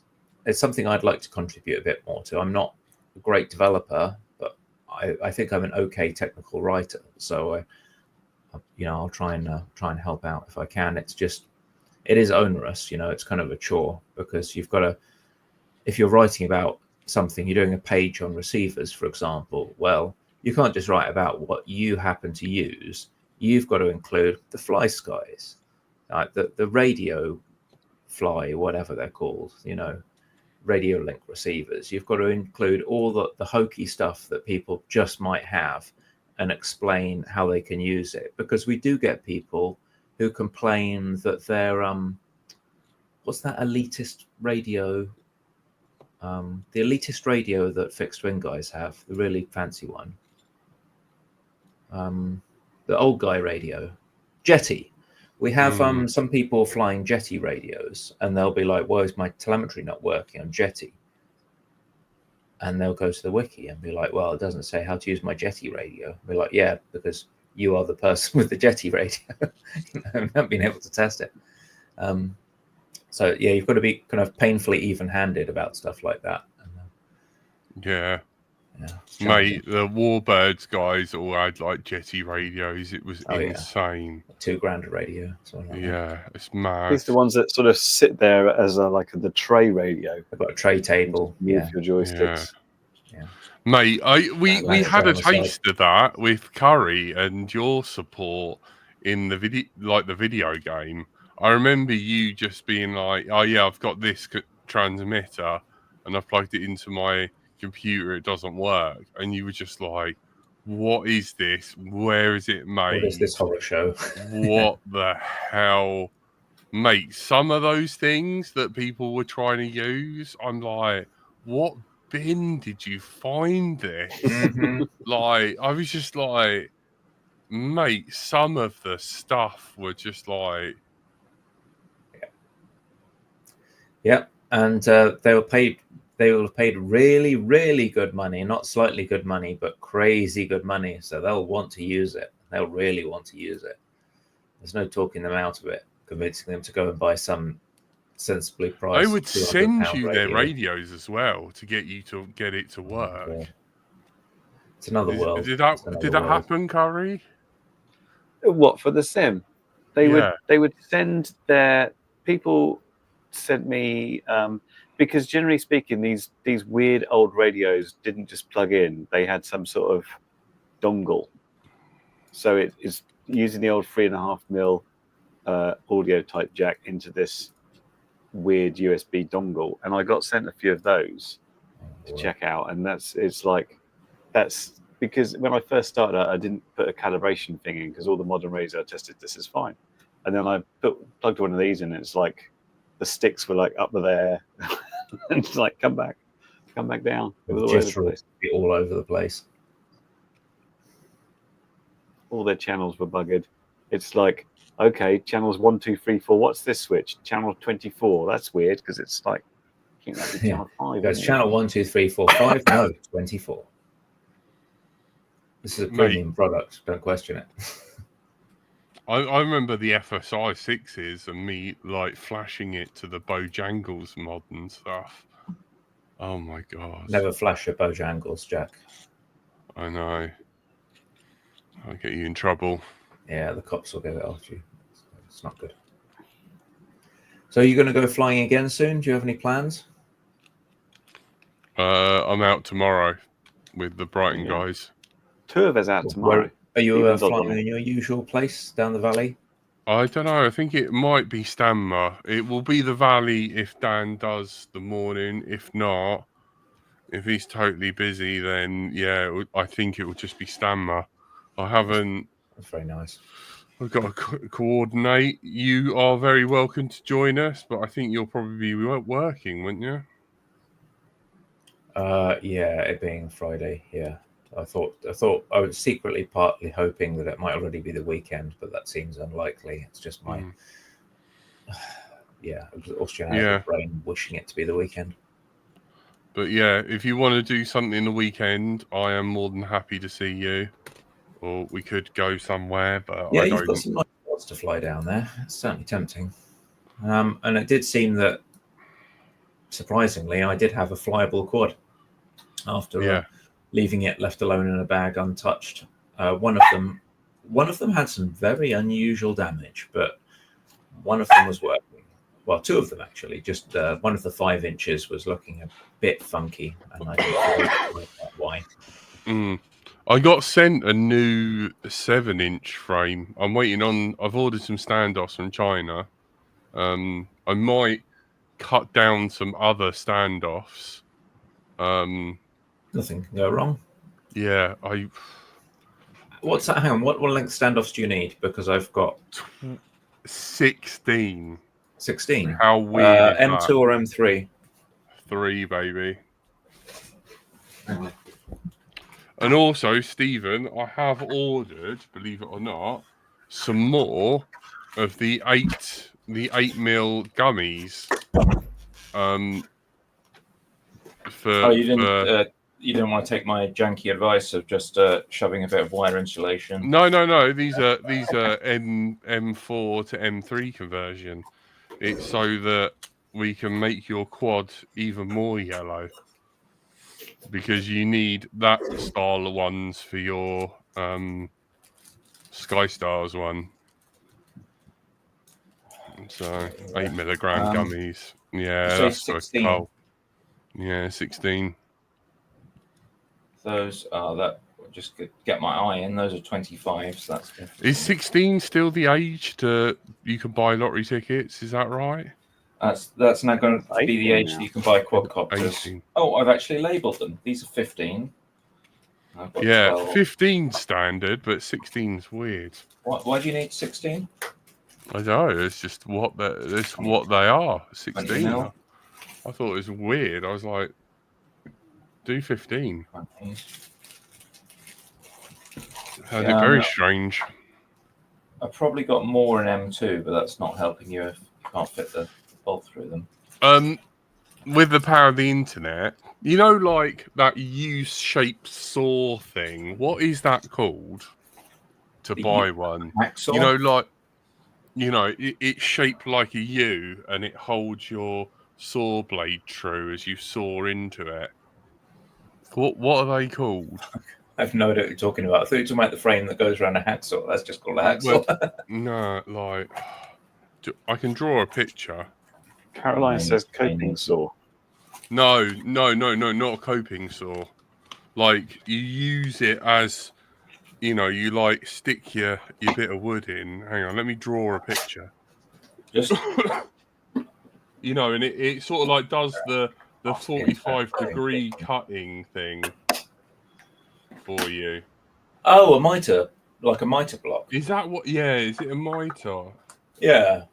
B: it's something I'd like to contribute a bit more to. I'm not a great developer, but I think I'm an okay technical writer. So I'll try and help out if I can. It is onerous, it's kind of a chore, because you've got to, if you're writing about something, you're doing a page on receivers, for example, well, you can't just write about what you happen to use. You've got to include the fly skies, like the radio fly, whatever they're called, radio link receivers. You've got to include all the hokey stuff that people just might have and explain how they can use it, because we do get people who complain that their what's that elitist radio, the elitist radio that fixed wing guys have, the really fancy one, the old guy radio, Jetty. We have some people flying Jetty radios, and they'll be like, "Why is my telemetry not working on Jetty?" And they'll go to the wiki and be like, "Well, it doesn't say how to use my Jetty radio." We're like, "Yeah, because you are the person with the Jetty radio. You haven't been able to test it." So yeah, you've got to be kind of painfully even-handed about stuff like that.
A: Yeah. Mate, the Warbirds guys all had like Jetty radios. It was insane.
B: $2,000 a radio.
A: It's mad.
C: It's the ones that sort of sit there as the tray radio.
B: They've got a tray table.
C: With your joysticks.
B: Yeah.
A: Mate, we had a taste of that with Curry and your support in the video game. I remember you just being like, "Oh yeah, I've got this transmitter and I've plugged it into my computer, it doesn't work," and you were just like, "What is this? Where is it made?
B: What is this horror show?
A: What the hell mate, some of those things that people were trying to use, I'm like, what bin did you find this?
B: Mhm.
A: Like, I was just like, mate, some of the stuff were just like,
B: Yep, and they were paid. They were paid really, really good money, not slightly good money, but crazy good money. So they'll want to use it. They'll really want to use it. There's no talking them out of it, convincing them to go and buy some sensibly priced.
A: they would
B: £200
A: send you their
B: radio.
A: radios as well to get you to get it to work.
B: God. It's another world.
A: Did
B: It's
A: that
B: another world.
A: happen, Curry?
C: What, for the sim? They
A: Yeah.
C: would send their people sent me because generally speaking, these weird old radios didn't just plug in; they had some sort of dongle. So it is using the old 3.5mm audio type jack into this weird USB dongle, and I got sent a few of those to check out, and that's because when I first started, I didn't put a calibration thing in because all the modern radios I tested, this is fine, and then I plugged one of these in, and it's like the sticks were like up there, and it's like come back down. It was all over the place.
B: All over the place.
C: All their channels were buggered. It's like, okay, channels 1, 2, 3, 4. What's this switch? Channel 24. That's weird because it's like, I think that'd be channel 5.
B: There's channel 1, 2, 3, 4, 5. No, 24. This is a premium product. Don't question it.
A: I remember the FSI 6s and me like flashing it to the Bojangles mod and stuff. Oh my god!
B: Never flash your Bojangles, Jack.
A: I know. I'll get you in trouble.
B: Yeah, the cops will get it after you. It's not good. So are you going to go flying again soon? Do you have any plans?
A: I'm out tomorrow with the Brighton guys.
C: 2 of us out tomorrow.
B: Are you flying in your usual place down the valley?
A: I don't know. I think it might be Stanmer. It will be the valley if Dan does the morning. If not, if he's totally busy, then yeah, I think it will just be Stanmer. I haven't.
B: That's very nice.
A: I've got to coordinate. You are very welcome to join us, but I think you'll probably be working, wouldn't you?
B: Yeah, it being Friday. Yeah, I thought I was secretly partly hoping that it might already be the weekend, but that seems unlikely. It's just my Austrian brain wishing it to be the weekend.
A: But yeah, if you want to do something in the weekend, I am more than happy to see you. Or we could go somewhere, but
B: yeah, you've got some nice spots to fly down there. It's certainly tempting. And it did seem that, surprisingly, I did have a flyable quad after leaving it left alone in a bag untouched. One of them had some very unusual damage, but one of them was working. Well, 2 of them actually. Just one of the 5 inches was looking a bit funky, and I didn't know why.
A: I got sent a new 7-inch frame. I'm waiting on. I've ordered some standoffs from China. I might cut down some other standoffs.
B: Nothing can go wrong.
A: Yeah,
B: What's that? Hang on. What length standoffs do you need? Because I've got
A: 16.
B: 16.
A: How weird is
B: M2
A: that?
B: or M3?
A: 3, baby. And also, Stephen, I have ordered, believe it or not, some more of the 8mm gummies.
B: You didn't want to take my janky advice of just shoving a bit of wire insulation.
A: No. These are M4 to M3 conversion. It's so that we can make your quad even more yellow. Because you need that style of ones for your Sky Stars one. So 8mm gummies. Yeah, that's 16. Cool. Yeah, 16.
B: Those are that. Just get my eye in. Those are 25. So that's different.
A: Is 16 still the age to you can buy lottery tickets? Is that right?
B: That's now going to be the age that you can buy quadcopters.
A: 18.
B: Oh, I've actually labelled them. These are 15.
A: Yeah,
B: 12.
A: 15 standard, but 16's weird.
B: Why do you need 16?
A: I know. It's just what they are. 16.
B: mil.
A: I thought it was weird. I was like, do 15. Found it very strange.
B: I've probably got more in M2, but that's not helping you if you can't fit the bolt through them.
A: With the power of the internet, you know, like that U-shaped saw thing. What is that called? To buy one,
B: Hacksaw?
A: you know, like, you know, it's shaped like a U, and it holds your saw blade true as you saw into it. What are they called?
B: I have no idea what you're talking about. I thought you were talking about the frame that goes around a hacksaw. That's just called a hacksaw.
A: Well, no, like, I can draw a picture.
C: Caroline says coping saw.
A: No, not a coping saw. Like, you use it as, you know, you like stick your bit of wood in. Hang on, let me draw a picture.
B: Just
A: You know, and it sort of like does the 45-degree cutting thing for you.
B: Oh, a mitre, like a mitre block.
A: Is that what? Yeah, is it a mitre?
B: Yeah.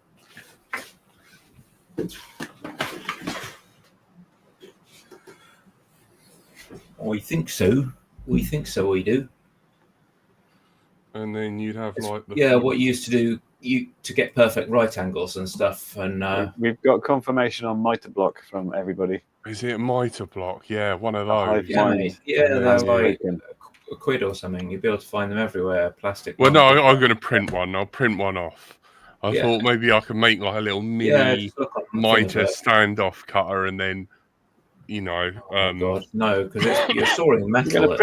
B: We think so. We do.
A: And then you'd have like
B: what you used to do to get perfect right angles and stuff. And
C: We've got confirmation on mitre block from everybody.
A: Is it a mitre block? Yeah, one of
C: Hive
A: those.
C: mind.
B: they're like a quid or something. You'd be able to find them everywhere. Plastic.
A: Well, no, I'm going to print one. I'll print one off. I thought maybe I could make like a little mini mitre standoff cutter, and then, you know,
B: God, no, because you're sawing metal.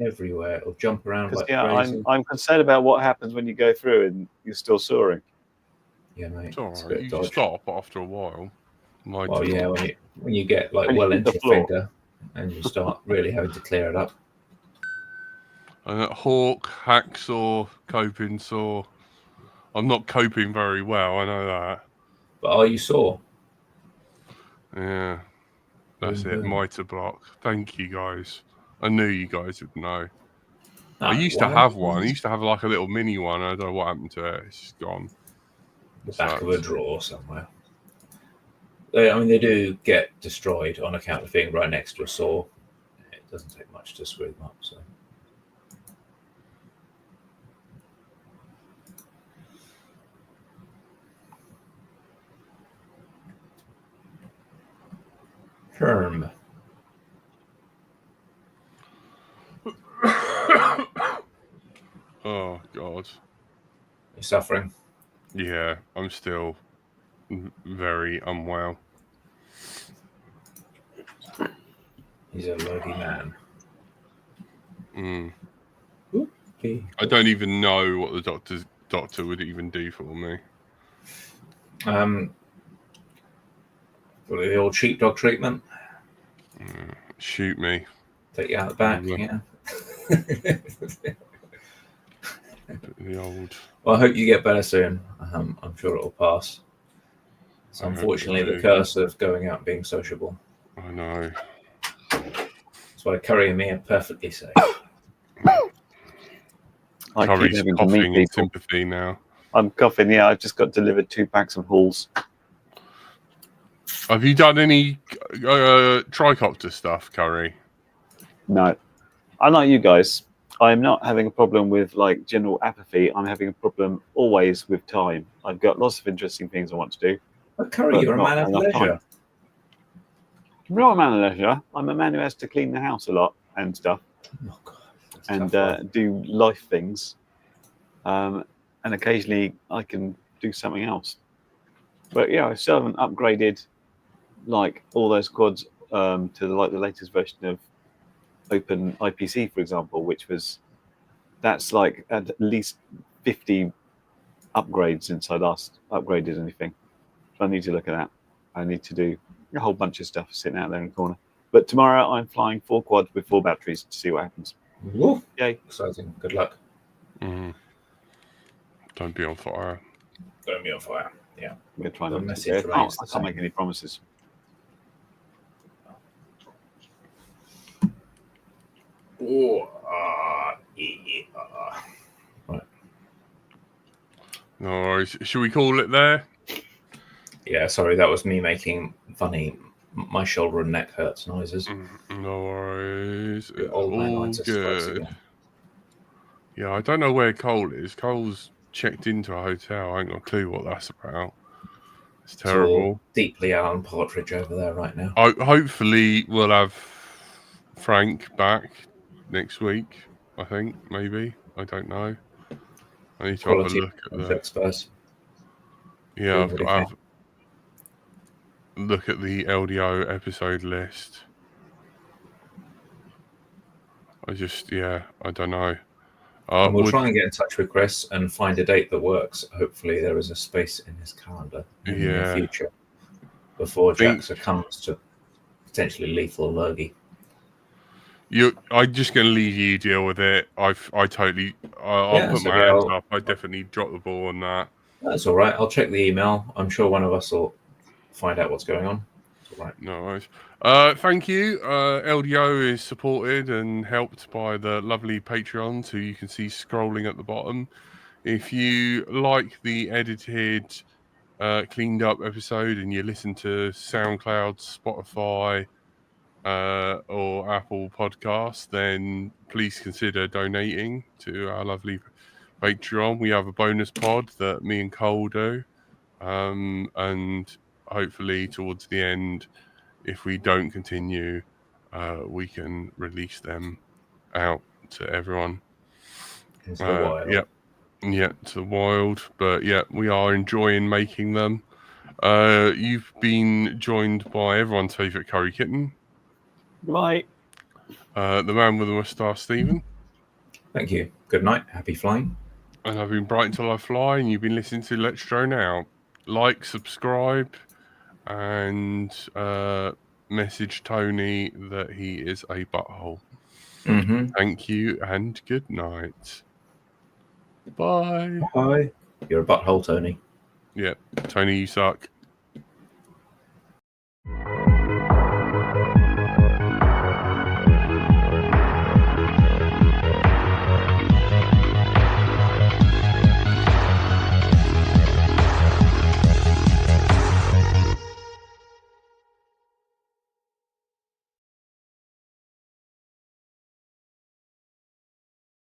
B: Everywhere. It'll jump around like crazy.
C: I'm concerned about what happens when you go through and you're still sawing.
A: Yeah, mate. It's all right. You stop after a while.
B: Well, yeah, when you get like well into the finger and you start really having to clear it up.
A: Hawk, hacksaw, coping saw. I'm not coping very well, I know that.
B: But are you sore?
A: Yeah. That's it, mitre block. Thank you, guys. I knew you guys would know. I used to have one. I used to have like a little mini one. I don't know what happened to it. It's just gone.
B: The back of a drawer somewhere. I mean, they do get destroyed on account of being right next to a saw. It doesn't take much to screw them up, so. Herm.
A: Oh, God.
B: You're suffering?
A: Yeah, I'm still very unwell.
B: He's a lucky man.
A: I don't even know what the doctor would even do for me.
B: The old sheepdog treatment.
A: Shoot me.
B: Take you out the back. Yeah.
A: The old.
B: Well, I hope you get better soon. I'm sure it'll pass. It's unfortunately the curse of going out and being sociable.
A: I know.
B: That's why Curry and me are perfectly safe.
A: Curry's coughing in sympathy now.
C: I'm coughing, yeah. I've just got delivered 2 packs of halls.
A: Have you done any tricopter stuff, Curry?
C: No. Unlike you guys, I'm not having a problem with like general apathy. I'm having a problem always with time. I've got lots of interesting things I want to do.
B: But Curry, you're a man of leisure.
C: I'm not a man of leisure. I'm a man who has to clean the house a lot and stuff.
B: Oh, God.
C: And do life things. And occasionally I can do something else. But yeah, I still haven't upgraded like all those quads to the latest version of Open IPC, for example, that's like at least 50 upgrades since I last upgraded anything. So I need to look at that. I need to do a whole bunch of stuff sitting out there in the corner. But tomorrow I'm flying 4 quads with 4 batteries to see what happens.
B: Woo.
C: Yay.
B: Exciting. Good luck.
A: Don't be on fire.
B: Don't be on fire. Yeah.
C: We're trying not to. I can't make any promises.
B: Oh,
A: Right. No worries. Should we call it there?
B: Yeah, sorry, that was me making funny my shoulder and neck hurts noises.
A: No worries.
B: The
A: It's
B: old
A: all
B: man-itis strikes
A: good.
B: again.
A: Yeah, I don't know where Koel is. Koel's checked into a hotel. I ain't got a clue what that's about. It's
B: It's all
A: terrible.
B: deeply Alan Partridge over there right now.
A: Hopefully we'll have Frank back next week. I think maybe. I don't know. I need to have a
B: Quality
A: look at the.
B: projects first.
A: Yeah, I've
B: Everybody
A: got to have a look at the LDO episode list. I don't know.
B: And we'll try and get in touch with Chris and find a date that works. Hopefully, there is a space in his calendar in the near future before Jack succumbs to potentially lethal lurgy.
A: I'm just going to leave you deal with it. I'll put my hands up. I definitely dropped the ball on that.
B: That's all right. I'll check the email. I'm sure one of us will find out what's going on. It's all right.
A: No worries. Thank you. LDO is supported and helped by the lovely Patreons who you can see scrolling at the bottom. If you like the edited, cleaned up episode and you listen to SoundCloud, Spotify, or Apple Podcasts, then please consider donating to our lovely Patreon. We have a bonus pod that me and Koel do. And hopefully towards the end, if we don't continue, we can release them out to everyone.
B: Into the wild.
A: Yeah, to the wild. But yeah, we are enjoying making them. You've been joined by everyone's favourite CurryKitten.
C: Right.
A: The man with the moustache, Stephen.
B: Thank you. Good night. Happy flying.
A: And I've been brightontillifly, and you've been listening to Let's Drone Out. Like, subscribe, and message Tony that he is a butthole. Thank you, and good night. Bye.
B: Bye. You're a butthole, Tony.
A: Yeah, Tony, you suck.